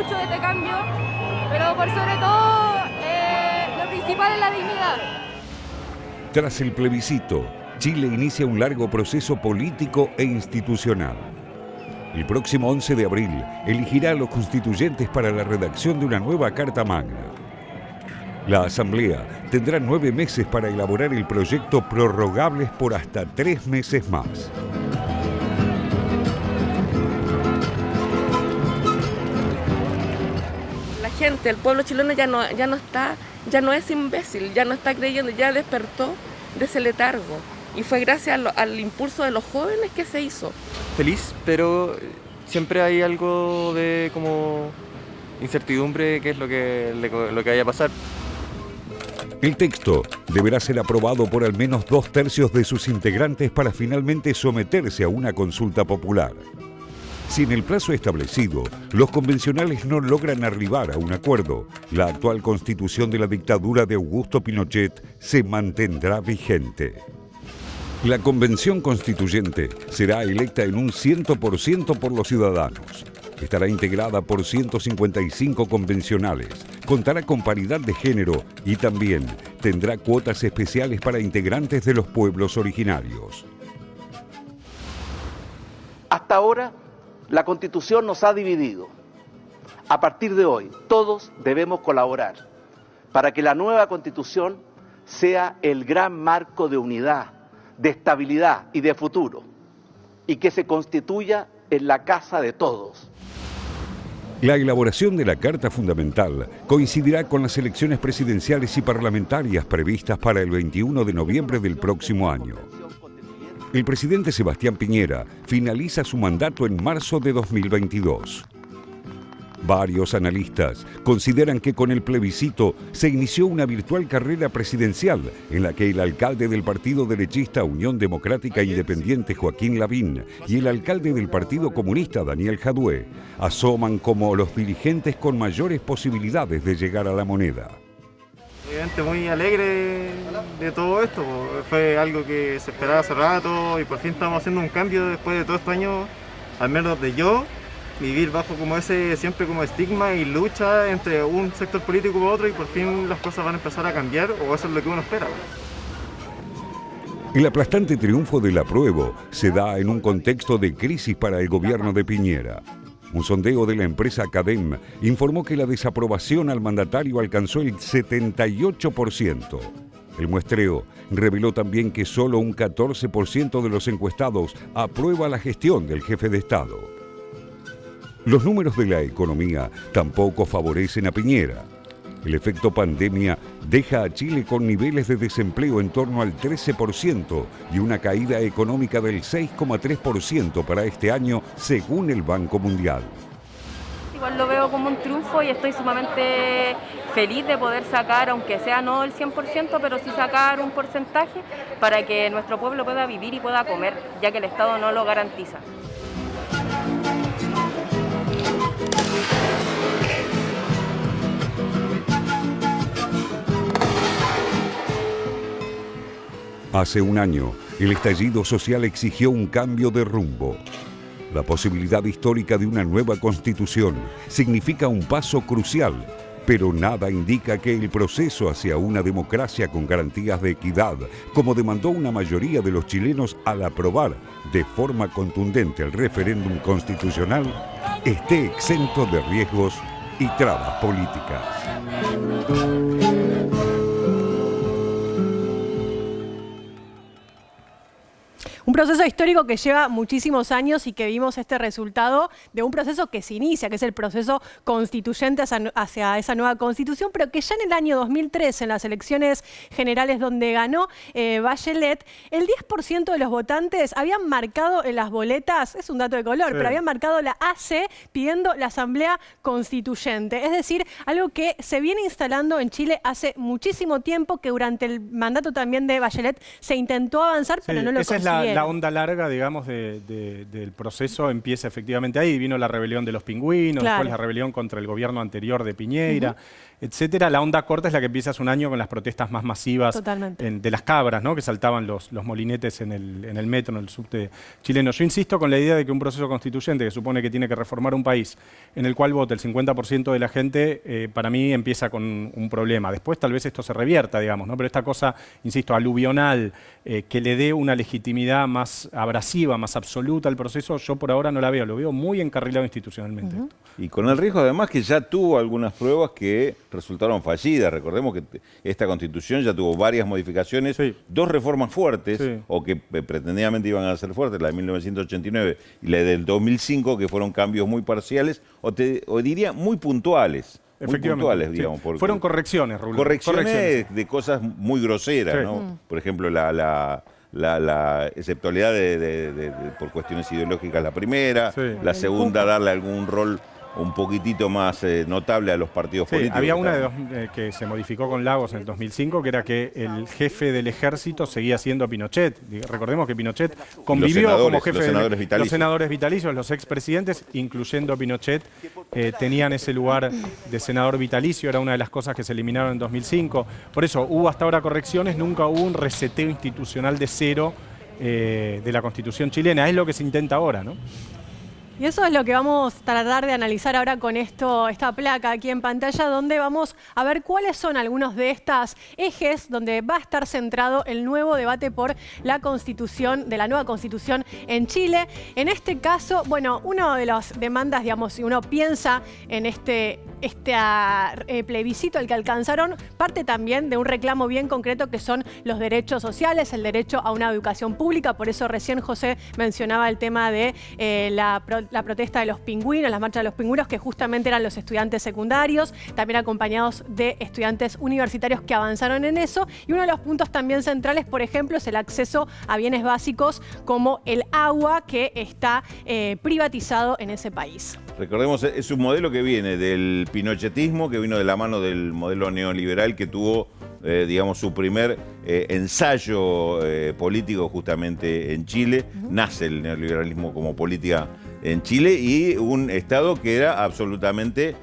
mucho de este cambio, pero por sobre todo lo principal es la dignidad. Tras el plebiscito, Chile inicia un largo proceso político e institucional. El próximo 11 de abril elegirá a los constituyentes para la redacción de una nueva Carta Magna. La Asamblea tendrá 9 meses para elaborar el proyecto, prorrogables por hasta 3 meses más. La gente, el pueblo chileno ya no es imbécil, ya no está creyendo, ya despertó de ese letargo. Y fue gracias al impulso de los jóvenes que se hizo. Feliz, pero siempre hay algo de como incertidumbre, qué es lo que vaya a pasar. El texto deberá ser aprobado por al menos 2/3 de sus integrantes para finalmente someterse a una consulta popular. Si en el plazo establecido los convencionales no logran arribar a un acuerdo, la actual constitución de la dictadura de Augusto Pinochet se mantendrá vigente. La Convención Constituyente será electa en un 100% por los ciudadanos. Estará integrada por 155 convencionales, contará con paridad de género y también tendrá cuotas especiales para integrantes de los pueblos originarios. Hasta ahora, la Constitución nos ha dividido. A partir de hoy, todos debemos colaborar para que la nueva Constitución sea el gran marco de unidad, de estabilidad y de futuro, y que se constituya en la casa de todos. La elaboración de la Carta Fundamental coincidirá con las elecciones presidenciales y parlamentarias previstas para el 21 de noviembre del próximo año. El presidente Sebastián Piñera finaliza su mandato en marzo de 2022. Varios analistas consideran que con el plebiscito se inició una virtual carrera presidencial en la que el alcalde del partido derechista Unión Democrática Independiente, Joaquín Lavín, y el alcalde del Partido Comunista, Daniel Jadue, asoman como los dirigentes con mayores posibilidades de llegar a la moneda. Obviamente muy alegre de todo esto, fue algo que se esperaba hace rato y por fin estamos haciendo un cambio después de todos estos años, al menos de yo, vivir bajo como ese siempre como estigma y lucha entre un sector político u otro, y por fin las cosas van a empezar a cambiar, o eso es lo que uno espera. El aplastante triunfo del apruebo se da en un contexto de crisis para el gobierno de Piñera. Un sondeo de la empresa Cadem informó que la desaprobación al mandatario alcanzó el 78%. El muestreo reveló también que solo un 14% de los encuestados aprueba la gestión del jefe de Estado. Los números de la economía tampoco favorecen a Piñera. El efecto pandemia deja a Chile con niveles de desempleo en torno al 13% y una caída económica del 6,3% para este año, según el Banco Mundial. Igual lo veo como un triunfo y estoy sumamente feliz de poder sacar, aunque sea no el 100%, pero sí sacar un porcentaje para que nuestro pueblo pueda vivir y pueda comer, ya que el Estado no lo garantiza. Hace un año, el estallido social exigió un cambio de rumbo. La posibilidad histórica de una nueva constitución significa un paso crucial, pero nada indica que el proceso hacia una democracia con garantías de equidad, como demandó una mayoría de los chilenos al aprobar de forma contundente el referéndum constitucional, esté exento de riesgos y trabas políticas. Un proceso histórico que lleva muchísimos años y que vimos este resultado de un proceso que se inicia, que es el proceso constituyente hacia esa nueva constitución, pero que ya en el año 2013, en las elecciones generales donde ganó Bachelet, el 10% de los votantes habían marcado en las boletas, es un dato de color, pero habían marcado la AC pidiendo la Asamblea Constituyente. Es decir, algo que se viene instalando en Chile hace muchísimo tiempo, que durante el mandato también de Bachelet se intentó avanzar, pero no lo consiguieron. La onda larga, digamos, del proceso empieza efectivamente ahí. Vino la rebelión de los pingüinos, Claro. después la rebelión contra el gobierno anterior de Piñera, etcétera. La onda corta es la que empieza hace un año con las protestas más masivas Totalmente. de las cabras, ¿no? Que saltaban los molinetes en el metro, en el subte chileno. Yo insisto con la idea de que un proceso constituyente que supone que tiene que reformar un país en el cual vote el 50% de la gente, para mí empieza con un problema. Después tal vez esto se revierta, digamos, ¿no? Pero esta cosa, insisto, aluvional, que le dé una legitimidad más abrasiva, más absoluta al proceso, yo por ahora no la veo. Lo veo muy encarrilado institucionalmente. Y con el riesgo además que ya tuvo algunas pruebas que resultaron fallidas. Recordemos que esta Constitución ya tuvo varias modificaciones, Sí. 2 reformas fuertes, Sí. o que pretendidamente iban a ser fuertes, la de 1989 y la del 2005, que fueron cambios muy parciales, o diría muy puntuales. Muy Efectivamente, puntuales, sí. digamos. Porque Fueron correcciones, Rulo. correcciones de cosas muy groseras, Sí. ¿no? Por ejemplo, la exceptualidad por cuestiones ideológicas, la primera, Sí. la segunda, darle algún rol un poquitito más notable a los partidos Sí, políticos. había una de dos que se modificó con Lagos en el 2005, que era que el jefe del ejército seguía siendo Pinochet. Recordemos que Pinochet convivió como jefe los senadores de vitalicios. los senadores vitalicios, los expresidentes, incluyendo Pinochet, tenían ese lugar de senador vitalicio, era una de las cosas que se eliminaron en 2005. Por eso hubo hasta ahora correcciones, nunca hubo un reseteo institucional de cero de la Constitución chilena. Es lo que se intenta ahora, ¿no? Y eso es lo que vamos a tratar de analizar ahora con esta placa aquí en pantalla, donde vamos a ver cuáles son algunos de estos ejes donde va a estar centrado el nuevo debate por la constitución, de la nueva constitución en Chile. En este caso, bueno, una de las demandas, digamos, si uno piensa en este plebiscito al que alcanzaron, parte también de un reclamo bien concreto que son los derechos sociales, el derecho a una educación pública. Por eso recién José mencionaba el tema de la protesta de los pingüinos, las marchas de los pingüinos, que justamente eran los estudiantes secundarios, también acompañados de estudiantes universitarios que avanzaron en eso. Y uno de los puntos también centrales, por ejemplo, es el acceso a bienes básicos como el agua, que está privatizado en ese país. Recordemos, es un modelo que viene del pinochetismo, que vino de la mano del modelo neoliberal que tuvo, digamos, su primer ensayo político justamente en Chile. Nace el neoliberalismo como política en Chile y un Estado que era absolutamente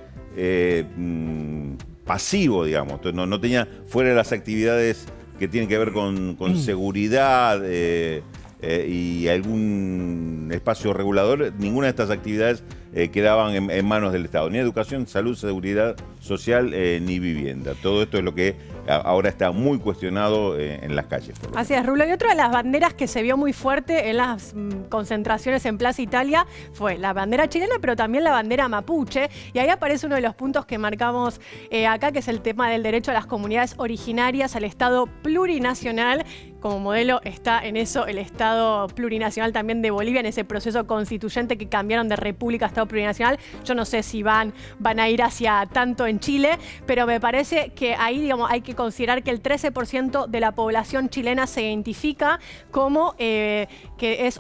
pasivo, digamos. No tenía, fuera de las actividades que tienen que ver con seguridad y algún espacio regulador, ninguna de estas actividades quedaban en manos del Estado. Ni educación, salud, seguridad social, ni vivienda. Todo esto es lo que ahora está muy cuestionado en las calles. Así es, Rulo. Y otra de las banderas que se vio muy fuerte en las concentraciones en Plaza Italia fue la bandera chilena, pero también la bandera mapuche. Y ahí aparece uno de los puntos que marcamos acá, que es el tema del derecho a las comunidades originarias, al Estado plurinacional. Como modelo está en eso el Estado plurinacional también de Bolivia, en ese proceso constituyente que cambiaron de república a Estado plurinacional. Yo no sé si van a ir hacia tanto en Chile, pero me parece que ahí, digamos, hay que considerar que el 13% de la población chilena se identifica como que es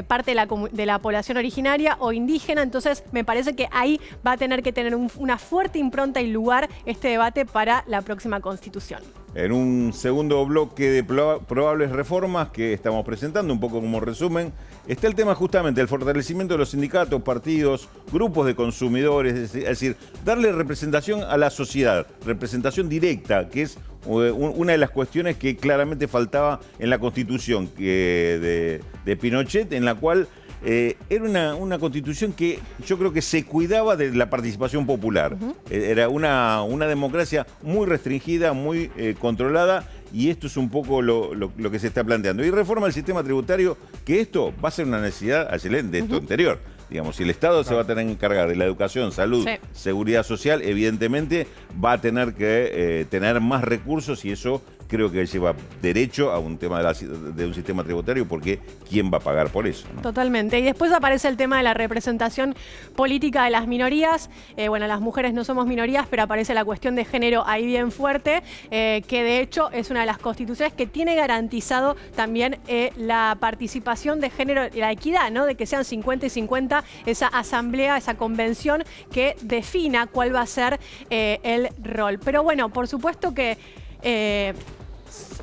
parte de la población originaria o indígena. Entonces me parece que ahí va a tener que tener una fuerte impronta y lugar este debate para la próxima constitución. En un segundo bloque de probables reformas que estamos presentando, un poco como resumen, está el tema justamente del fortalecimiento de los sindicatos, partidos, grupos de consumidores, es decir, darle representación a la sociedad, representación directa, que es una de las cuestiones que claramente faltaba en la Constitución de Pinochet, en la cual era una constitución que yo creo que se cuidaba de la participación popular. Era una democracia muy restringida, muy controlada, y esto es un poco lo que se está planteando. Y reforma el sistema tributario, que esto va a ser una necesidad de esto anterior. Digamos, si el Estado se va a tener que encargar de la educación, salud, seguridad social, evidentemente va a tener que tener más recursos, y eso creo que lleva derecho a un tema de un sistema tributario, porque ¿quién va a pagar por eso, ¿no? Totalmente. Y después aparece el tema de la representación política de las minorías. Bueno, las mujeres no somos minorías, pero aparece la cuestión de género ahí bien fuerte, que de hecho es una de las constituciones que tiene garantizado también la participación de género y la equidad, ¿no? De que sean 50 y 50, esa asamblea, esa convención que defina cuál va a ser el rol. Pero bueno, por supuesto que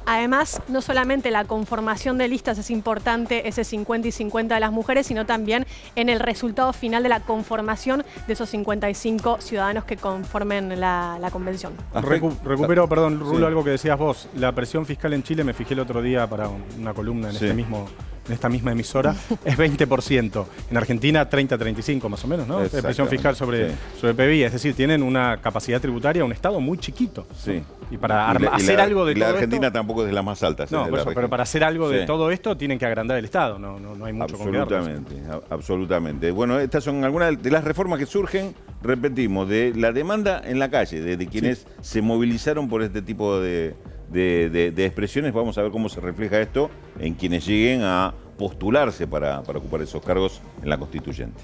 Además, no solamente la conformación de listas es importante, ese 50 y 50 de las mujeres, sino también en el resultado final de la conformación de esos 55 ciudadanos que conformen la convención. Recupero, perdón, Rulo, Sí. algo que decías vos. La presión fiscal en Chile, me fijé el otro día para una columna en Sí. en esta misma emisora, es 20%. En Argentina, 30-35 más o menos, ¿no? De presión fiscal sobre PBI. Es decir, tienen una capacidad tributaria, un Estado muy chiquito. Sí. Y para hacer algo de la todo Argentina esto, tampoco es de las más altas. no, de por la eso, región. pero para hacer algo de Sí. todo esto tienen que agrandar el Estado. No hay mucho con quedarnos. Absolutamente. Bueno, estas son algunas de las reformas que surgen, repetimos, de la demanda en la calle, de quienes se movilizaron por este tipo de expresiones. Vamos a ver cómo se refleja esto en quienes lleguen a postularse para ocupar esos cargos en la Constituyente.